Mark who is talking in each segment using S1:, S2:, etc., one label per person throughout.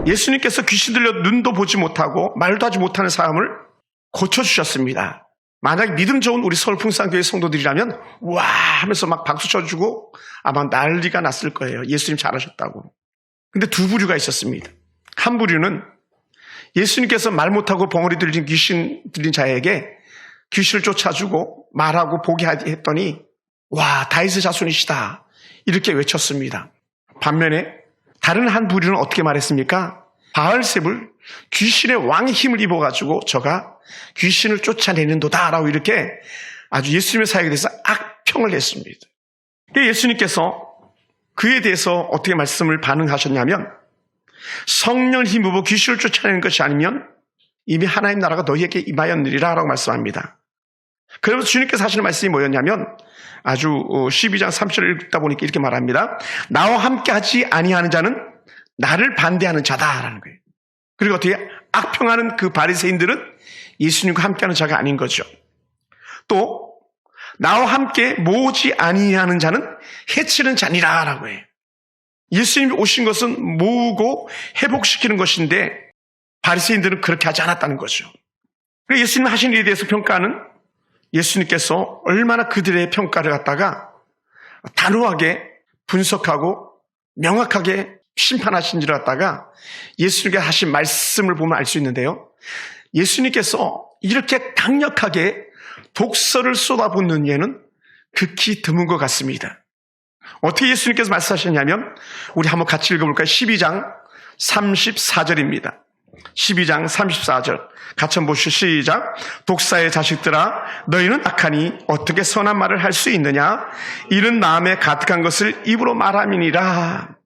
S1: 예수님께서 귀신 들려 눈도 보지 못하고 말도 하지 못하는 사람을 고쳐주셨습니다. 만약 믿음 좋은 우리 서울 풍산교회 성도들이라면 와 하면서 막 박수 쳐주고 아마 난리가 났을 거예요. 예수님 잘하셨다고. 근데 두 부류가 있었습니다. 한 부류는 예수님께서 말 못하고 벙어리 들린 귀신 들린 자에게 귀신을 쫓아주고 말하고 보게 했더니 와 다윗의 자손이시다 이렇게 외쳤습니다. 반면에 다른 한 부류는 어떻게 말했습니까? 바알셉을 귀신의 왕의 힘을 입어가지고 저가 귀신을 쫓아내는도다라고 이렇게 아주 예수님의 사역에 대해서 악평을 했습니다. 예수님께서 그에 대해서 어떻게 말씀을 반응하셨냐면 성령을 힘입어 귀신을 쫓아내는 것이 아니면 이미 하나님 나라가 너희에게 임하였느니라 라고 말씀합니다. 그러면서 주님께서 하시는 말씀이 뭐였냐면 아주 12장 30절을 읽다 보니까 이렇게 말합니다. 나와 함께 하지 아니하는 자는 나를 반대하는 자다라는 거예요. 그리고 어떻게 악평하는 그 바리새인들은 예수님과 함께하는 자가 아닌 거죠. 또 나와 함께 모으지 아니하는 자는 해치는 자니라라고 해요. 예수님이 오신 것은 모으고 회복시키는 것인데 바리새인들은 그렇게 하지 않았다는 거죠. 예수님 하신 일에 대해서 평가는 예수님께서 얼마나 그들의 평가를 갖다가 단호하게 분석하고 명확하게 심판하신지를 갖다가 예수님께 하신 말씀을 보면 알 수 있는데요. 예수님께서 이렇게 강력하게 독설을 쏟아붓는 예는 극히 드문 것 같습니다. 어떻게 예수님께서 말씀하셨냐면 우리 한번 같이 읽어볼까요? 12장 34절입니다. 12장 34절 같이 한번 보시죠. 시작. 독사의 자식들아 너희는 악하니 어떻게 선한 말을 할 수 있느냐? 이른 마음에 가득한 것을 입으로 말함이니라.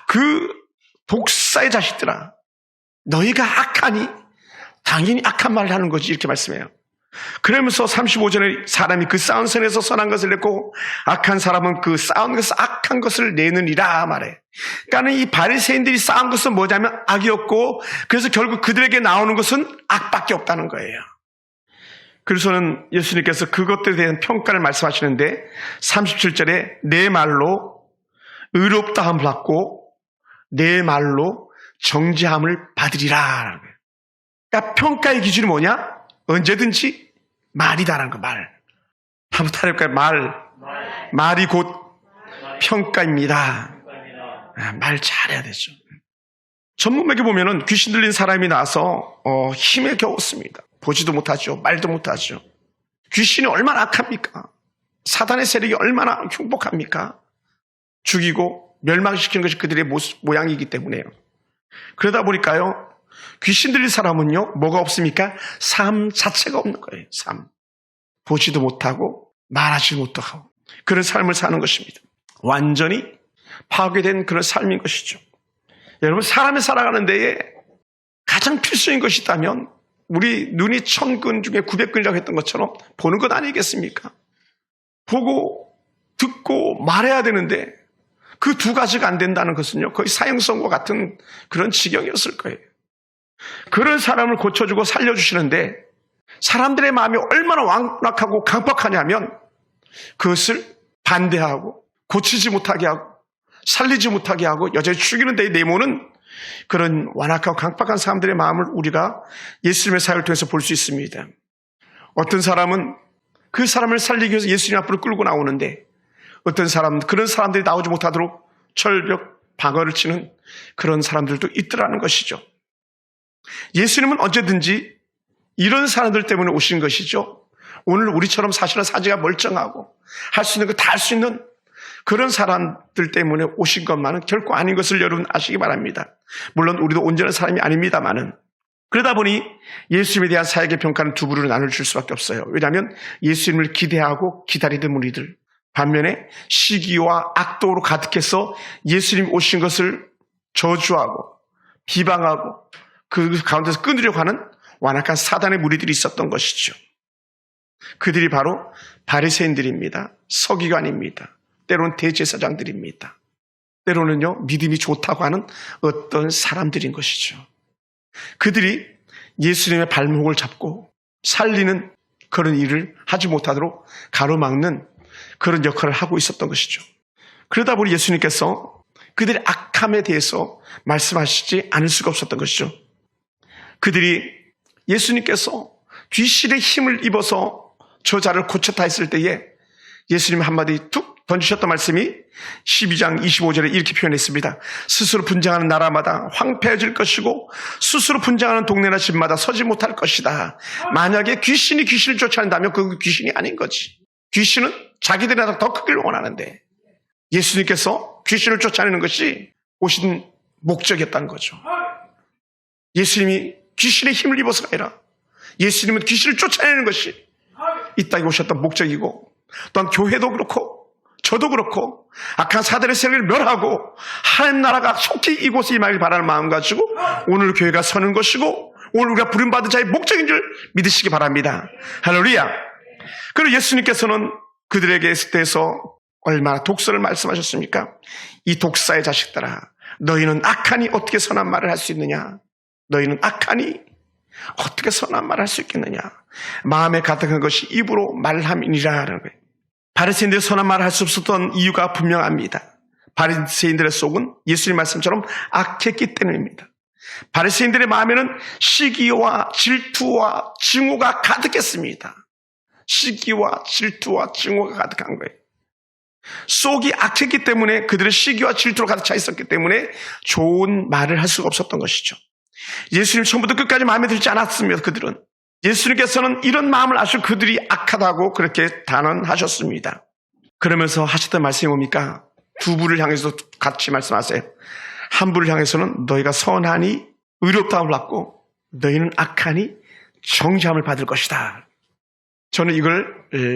S1: 그 독사의 자식들아 너희가 악하니 당연히 악한 말을 하는 거지 이렇게 말씀해요. 그러면서 35절에 사람이 그 쌓은 선에서 선한 것을 냈고 악한 사람은 그 쌓은 것에서 악한 것을 내느니라 말해. 그러니까 이 바리새인들이 쌓은 것은 뭐냐면 악이었고 그래서 결국 그들에게 나오는 것은 악밖에 없다는 거예요. 그래서는 예수님께서 그것들에 대한 평가를 말씀하시는데 37절에 내 말로 의롭다함을 받고 내 말로 정죄함을 받으리라. 그러니까 평가의 기준이 뭐냐? 언제든지 말이다라는 거, 말. 한번 따라해볼까요? 말이 곧 평가입니다. 말 잘해야 되죠. 전문맥에 보면은 귀신 들린 사람이 나와서 힘에 겨웠습니다. 보지도 못하죠. 말도 못하죠. 귀신이 얼마나 악합니까? 사단의 세력이 얼마나 흉폭합니까? 죽이고 멸망시키는 것이 그들의 모양이기 때문에요. 그러다 보니까요. 귀신 들린 사람은요. 뭐가 없습니까? 삶 자체가 없는 거예요. 삶. 보지도 못하고 말하지도 못하고 그런 삶을 사는 것입니다. 완전히 파괴된 그런 삶인 것이죠. 여러분 사람이 살아가는 데에 가장 필수인 것이 있다면 우리 눈이 1000근 중에 900근이라고 했던 것처럼 보는 것 아니겠습니까? 보고 듣고 말해야 되는데 그 두 가지가 안 된다는 것은요. 거의 사형선고 같은 그런 지경이었을 거예요. 그런 사람을 고쳐주고 살려주시는데 사람들의 마음이 얼마나 완악하고 강박하냐면 그것을 반대하고 고치지 못하게 하고 살리지 못하게 하고 여전히 죽이는 데에 내모는 그런 완악하고 강박한 사람들의 마음을 우리가 예수님의 사역을 통해서 볼 수 있습니다. 어떤 사람은 그 사람을 살리기 위해서 예수님 앞으로 끌고 나오는데 어떤 사람은 그런 사람들이 나오지 못하도록 철벽 방어를 치는 그런 사람들도 있더라는 것이죠. 예수님은 언제든지 이런 사람들 때문에 오신 것이죠. 오늘 우리처럼 사실은 사지가 멀쩡하고 할 수 있는 거 다 할 수 있는 그런 사람들 때문에 오신 것만은 결코 아닌 것을 여러분 아시기 바랍니다. 물론 우리도 온전한 사람이 아닙니다만은 그러다 보니 예수님에 대한 사역의 평가는 두 부류로 나눌 수밖에 없어요. 왜냐하면 예수님을 기대하고 기다리던 무리들 반면에 시기와 악독으로 가득해서 예수님 오신 것을 저주하고 비방하고 그 가운데서 끊으려고 하는 완악한 사단의 무리들이 있었던 것이죠. 그들이 바로 바리새인들입니다. 서기관입니다. 때로는 대제사장들입니다. 때로는요 믿음이 좋다고 하는 어떤 사람들인 것이죠. 그들이 예수님의 발목을 잡고 살리는 그런 일을 하지 못하도록 가로막는 그런 역할을 하고 있었던 것이죠. 그러다 보니 예수님께서 그들의 악함에 대해서 말씀하시지 않을 수가 없었던 것이죠. 그들이 예수님께서 귀신의 힘을 입어서 저자를 고쳤다 했을 때에 예수님 한마디 툭 던지셨던 말씀이 12장 25절에 이렇게 표현했습니다. 스스로 분쟁하는 나라마다 황폐해질 것이고 스스로 분쟁하는 동네나 집마다 서지 못할 것이다. 만약에 귀신이 귀신을 쫓아낸다면 그건 귀신이 아닌 거지. 귀신은 자기들보다 더 크기를 원하는데 예수님께서 귀신을 쫓아내는 것이 오신 목적이었다는 거죠. 예수님이 귀신의 힘을 입어서가 아니라 예수님은 귀신을 쫓아내는 것이 이 땅에 오셨던 목적이고 또한 교회도 그렇고 저도 그렇고 악한 사단의 세력을 멸하고 하나님 나라가 속히 이곳에 임하길 바라는 마음 가지고 오늘 교회가 서는 것이고 오늘 우리가 부름받은 자의 목적인 줄 믿으시기 바랍니다. 할렐루야. 그리고 예수님께서는 그들에게 대해서 얼마나 독서를 말씀하셨습니까? 이 독사의 자식들아, 너희는 악하니 어떻게 선한 말을 할 수 있느냐? 너희는 악하니 어떻게 선한 말을 할 수 있겠느냐? 마음에 가득한 것이 입으로 말함이니라 하는 거예요. 바리새인들이 선한 말을 할 수 없었던 이유가 분명합니다. 바리새인들의 속은 예수님 말씀처럼 악했기 때문입니다. 바리새인들의 마음에는 시기와 질투와 증오가 가득했습니다. 시기와 질투와 증오가 가득한 거예요. 속이 악했기 때문에 그들의 시기와 질투로 가득 차 있었기 때문에 좋은 말을 할 수가 없었던 것이죠. 예수님 처음부터 끝까지 마음에 들지 않았습니다. 그들은. 예수님께서는 이런 마음을 아시고 그들이 악하다고 그렇게 단언하셨습니다. 그러면서 하셨던 말씀이 뭡니까? 두 부를 향해서 같이 말씀하세요. 한 부를 향해서는 너희가 선하니 의롭다함을 받고 너희는 악하니 정죄함을 받을 것이다. 저는 이걸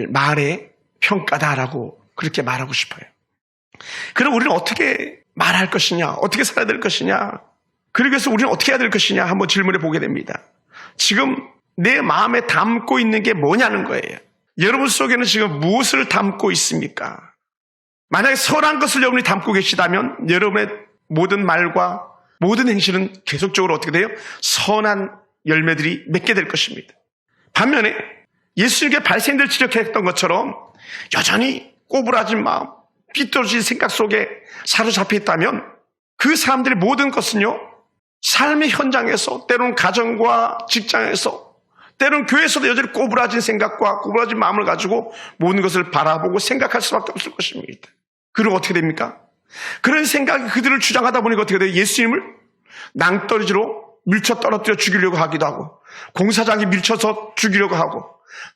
S1: 말의 평가다라고 그렇게 말하고 싶어요. 그럼 우리는 어떻게 말할 것이냐? 어떻게 살아야 될 것이냐? 그래서 우리는 어떻게 해야 될 것이냐? 한번 질문해 보게 됩니다. 지금 내 마음에 담고 있는 게 뭐냐는 거예요. 여러분 속에는 지금 무엇을 담고 있습니까? 만약에 선한 것을 여러분이 담고 계시다면 여러분의 모든 말과 모든 행실은 계속적으로 어떻게 돼요? 선한 열매들이 맺게 될 것입니다. 반면에 예수님께 바리새인들 지적했던 것처럼 여전히 꼬부라진 마음, 삐뚤어진 생각 속에 사로잡혀 있다면 그 사람들의 모든 것은요, 삶의 현장에서 때로는 가정과 직장에서 때로는 교회에서도 여전히 꼬부라진 생각과 꼬부라진 마음을 가지고 모든 것을 바라보고 생각할 수밖에 없을 것입니다. 그리고 어떻게 됩니까? 그런 생각이 그들을 주장하다 보니까 어떻게 돼요? 예수님을 낭떠러지로 밀쳐 떨어뜨려 죽이려고 하기도 하고 공사장에 밀쳐서 죽이려고 하고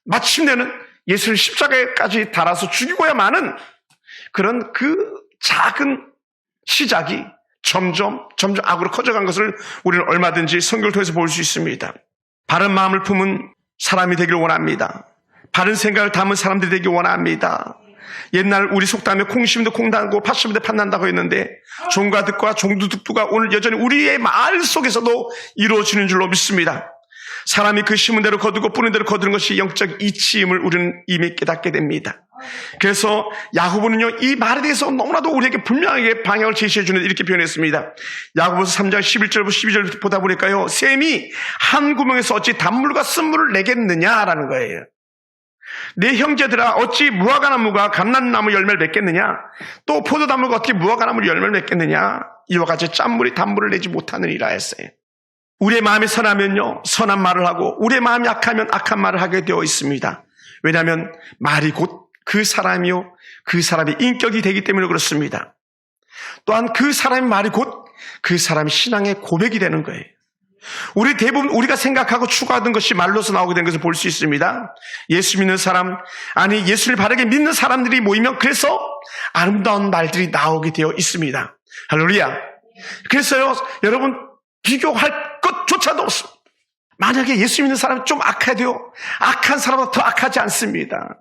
S1: 마침내는 예수를 십자가에까지 달아서 죽이고야만은 그런 그 작은 시작이 점점 악으로 커져간 것을 우리는 얼마든지 성경을 통해서 볼 수 있습니다. 바른 마음을 품은 사람이 되길 원합니다. 바른 생각을 담은 사람들이 되길 원합니다. 옛날 우리 속담에 콩 심도 콩 단고 팥 심도 팥 난다고 했는데 종과 득과 종두득두가 오늘 여전히 우리의 말 속에서도 이루어지는 줄로 믿습니다. 사람이 그 심은 대로 거두고 뿌는 대로 거두는 것이 영적 이치임을 우리는 이미 깨닫게 됩니다. 그래서 야고보는요, 이 말에 대해서 너무나도 우리에게 분명하게 방향을 제시해 주는 이렇게 표현했습니다. 야고보서 3장 11절부터 12절 보다 보니까요, 샘이 한 구멍에서 어찌 단물과 쓴물을 내겠느냐라는 거예요. 내 형제들아 어찌 무화과나무가 감람나무 열매를 맺겠느냐, 또 포도나무가 어떻게 무화과나무 열매를 맺겠느냐, 이와 같이 짠물이 단물을 내지 못하느니라 했어요. 우리의 마음이 선하면요, 선한 말을 하고 우리의 마음이 악하면 악한 말을 하게 되어 있습니다. 왜냐하면 말이 곧 그 사람이요, 그 사람의 인격이 되기 때문에 그렇습니다. 또한 그 사람의 말이 곧 그 사람의 신앙의 고백이 되는 거예요. 우리 대부분 우리가 생각하고 추구하던 것이 말로서 나오게 된 것을 볼 수 있습니다. 예수 믿는 사람, 아니 예수를 바르게 믿는 사람들이 모이면 그래서 아름다운 말들이 나오게 되어 있습니다. 할렐루야. 그래서요, 여러분 비교할 것조차도 없습니다. 만약에 예수 믿는 사람이 좀 악해도요, 악한 사람보다 더 악하지 않습니다.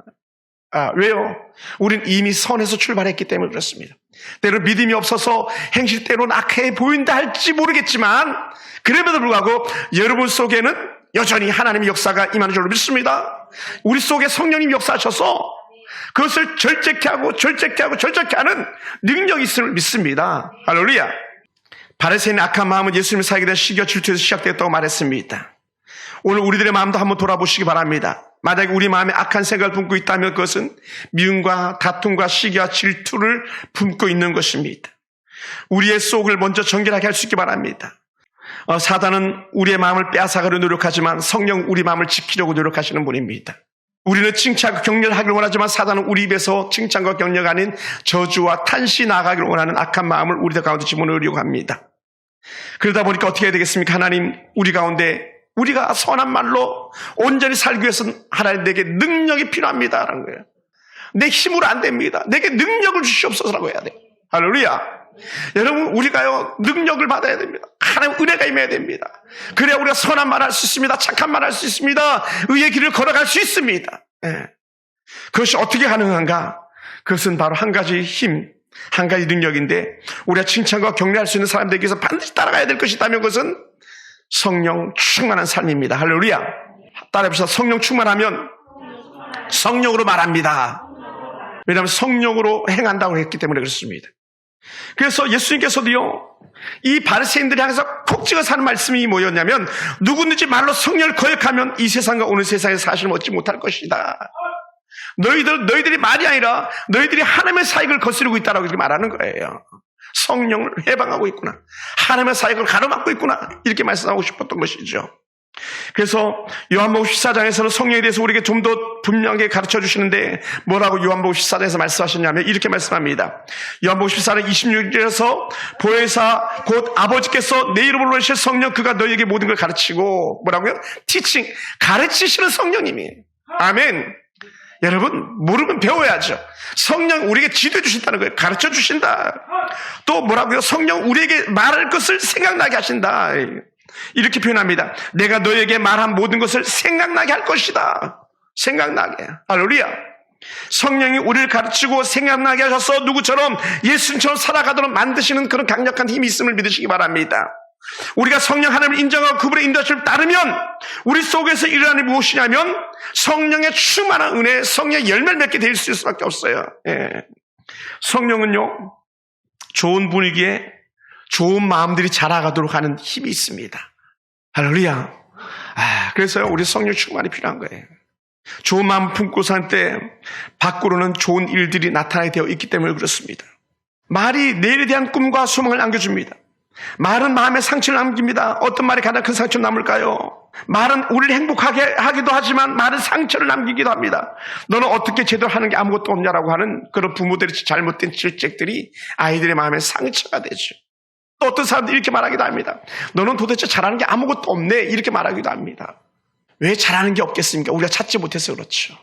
S1: 왜요? 우린 이미 선에서 출발했기 때문에 그렇습니다. 때로 믿음이 없어서 행실 때로는 악해 보인다 할지 모르겠지만 그럼에도 불구하고 여러분 속에는 여전히 하나님의 역사가 임하는 줄로 믿습니다. 우리 속에 성령님이 역사하셔서 그것을 절제케 하고 하는 능력이 있음을 믿습니다. 할렐루야. 바리새인의 악한 마음은 예수님을 사귀게 된 시기와 질투에서 시작되었다고 말했습니다. 오늘 우리들의 마음도 한번 돌아보시기 바랍니다. 만약에 우리 마음에 악한 생각을 품고 있다면 그것은 미움과 다툼과 시기와 질투를 품고 있는 것입니다. 우리의 속을 먼저 정결하게 할 수 있게 바랍니다. 사단은 우리의 마음을 빼앗아가려 노력하지만 성령 우리 마음을 지키려고 노력하시는 분입니다. 우리는 칭찬과 격려를 하기를 원하지만 사단은 우리 입에서 칭찬과 격려가 아닌 저주와 탄시 나가기를 원하는 악한 마음을 우리들 가운데 집어넣으려고 합니다. 그러다 보니까 어떻게 해야 되겠습니까? 하나님, 우리 가운데 우리가 선한 말로 온전히 살기 위해서는 하나님 내게 능력이 필요합니다 라는 거예요. 내 힘으로 안 됩니다. 내게 능력을 주시옵소서라고 해야 돼요. 할렐루야. 여러분, 우리가요 능력을 받아야 됩니다. 하나님 은혜가 임해야 됩니다. 그래야 우리가 선한 말 할 수 있습니다. 착한 말 할 수 있습니다. 의의 길을 걸어갈 수 있습니다. 그것이 어떻게 가능한가? 그것은 바로 한 가지 힘, 한 가지 능력인데, 우리가 칭찬과 격려할 수 있는 사람들에게서 반드시 따라가야 될 것이 있다면 그것은 성령 충만한 삶입니다. 할렐루야. 따라해보시다. 성령 충만하면 성령으로 말합니다. 왜냐하면 성령으로 행한다고 했기 때문에 그렇습니다. 그래서 예수님께서도요, 이 바리새인들이 향해서 콕 찍어서 하는 말씀이 뭐였냐면, 누구든지 말로 성령을 거역하면 이 세상과 오늘 세상에서 사실을 얻지 못할 것이다. 너희들이 말이 아니라 너희들이 하나님의 사역을 거스르고 있다라고 이렇게 말하는 거예요. 성령을 해방하고 있구나, 하나님의 사역을 가로막고 있구나, 이렇게 말씀하고 싶었던 것이죠. 그래서 요한복음 14장에서는 성령에 대해서 우리에게 좀 더 분명하게 가르쳐 주시는데, 뭐라고 요한복음 14장에서 말씀하셨냐면 이렇게 말씀합니다. 요한복음 14장 26절에서 보혜사 곧 아버지께서 내 이름으로 오실 성령, 그가 너희에게 모든 걸 가르치고, 뭐라고요? 티칭, 가르치시는 성령님이. 아멘. 여러분, 모르면 배워야죠. 성령 우리에게 지도해 주신다는 거예요. 가르쳐 주신다. 또 뭐라고요? 성령 우리에게 말할 것을 생각나게 하신다. 이렇게 표현합니다. 내가 너에게 말한 모든 것을 생각나게 할 것이다. 생각나게. 할렐루야. 성령이 우리를 가르치고 생각나게 하셔서 누구처럼 예수님처럼 살아가도록 만드시는 그런 강력한 힘이 있음을 믿으시기 바랍니다. 우리가 성령 하나님을 인정하고 그분의 인도하심을 따르면 우리 속에서 일어나는 무엇이냐면 성령의 충만한 은혜, 성령의 열매를 맺게 될 수밖에 없어요. 성령은요, 좋은 분위기에 좋은 마음들이 자라가도록 하는 힘이 있습니다. 할렐루야. 그래서요, 우리 성령 충만이 필요한 거예요. 좋은 마음 품고 살 때 밖으로는 좋은 일들이 나타나게 되어 있기 때문에 그렇습니다. 말이 내일에 대한 꿈과 소망을 안겨줍니다. 말은 마음에 상처를 남깁니다. 어떤 말이 가장 큰 상처를 남을까요? 말은 우리를 행복하게 하기도 하지만 말은 상처를 남기기도 합니다. 너는 어떻게 제대로 하는 게 아무것도 없냐라고 하는 그런 부모들의 잘못된 질책들이 아이들의 마음에 상처가 되죠. 또 어떤 사람들이 이렇게 말하기도 합니다. 너는 도대체 잘하는 게 아무것도 없네, 이렇게 말하기도 합니다. 왜 잘하는 게 없겠습니까? 우리가 찾지 못해서 그렇죠.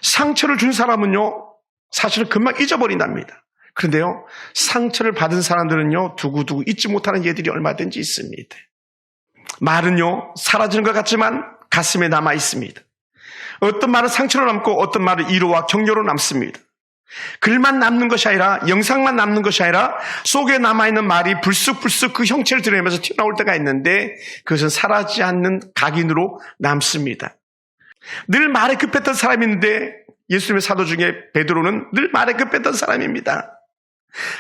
S1: 상처를 준 사람은요, 사실은 금방 잊어버린답니다. 그런데요, 상처를 받은 사람들은요, 두고두고 잊지 못하는 예들이 얼마든지 있습니다. 말은요, 사라지는 것 같지만 가슴에 남아 있습니다. 어떤 말은 상처로 남고 어떤 말은 위로와 격려로 남습니다. 글만 남는 것이 아니라, 영상만 남는 것이 아니라 속에 남아있는 말이 불쑥불쑥 그 형체를 드러내면서 튀어나올 때가 있는데, 그것은 사라지지 않는 각인으로 남습니다. 늘 말에 급했던 사람인데, 예수님의 사도 중에 베드로는 늘 말에 급했던 사람입니다.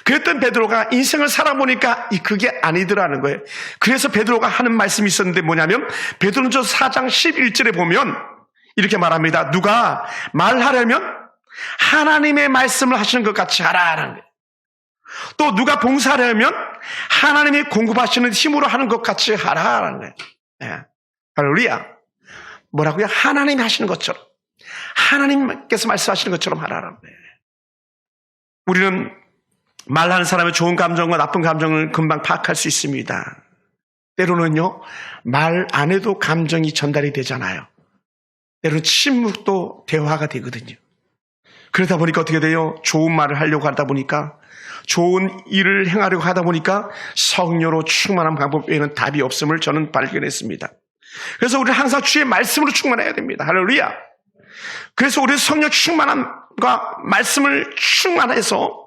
S1: 그랬던 베드로가 인생을 살아보니까 그게 아니더라는 거예요. 그래서 베드로가 하는 말씀이 있었는데 뭐냐면, 베드로전서 4장 11절에 보면 이렇게 말합니다. 누가 말하려면 하나님의 말씀을 하시는 것 같이 하라는 거예요. 또 누가 봉사하려면 하나님이 공급하시는 힘으로 하는 것 같이 하라는 거예요. 할렐루야. 뭐라고요? 하나님이 하시는 것처럼, 하나님께서 말씀하시는 것처럼 하라는 거예요. 우리는 말하는 사람의 좋은 감정과 나쁜 감정을 금방 파악할 수 있습니다. 때로는요, 말 안 해도 감정이 전달이 되잖아요. 때로는 침묵도 대화가 되거든요. 그러다 보니까 어떻게 돼요? 좋은 말을 하려고 하다 보니까, 좋은 일을 행하려고 하다 보니까 성령으로 충만한 방법 외에는 답이 없음을 저는 발견했습니다. 그래서 우리는 항상 주의 말씀으로 충만해야 됩니다. 할렐루야. 그래서 우리 성령 충만함과 말씀을 충만해서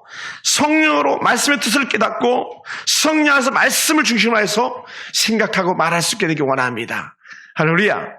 S1: 성령으로 말씀의 뜻을 깨닫고 성령 안에서 말씀을 중심으로 해서 생각하고 말할 수 있게 되기 원합니다. 할렐루야.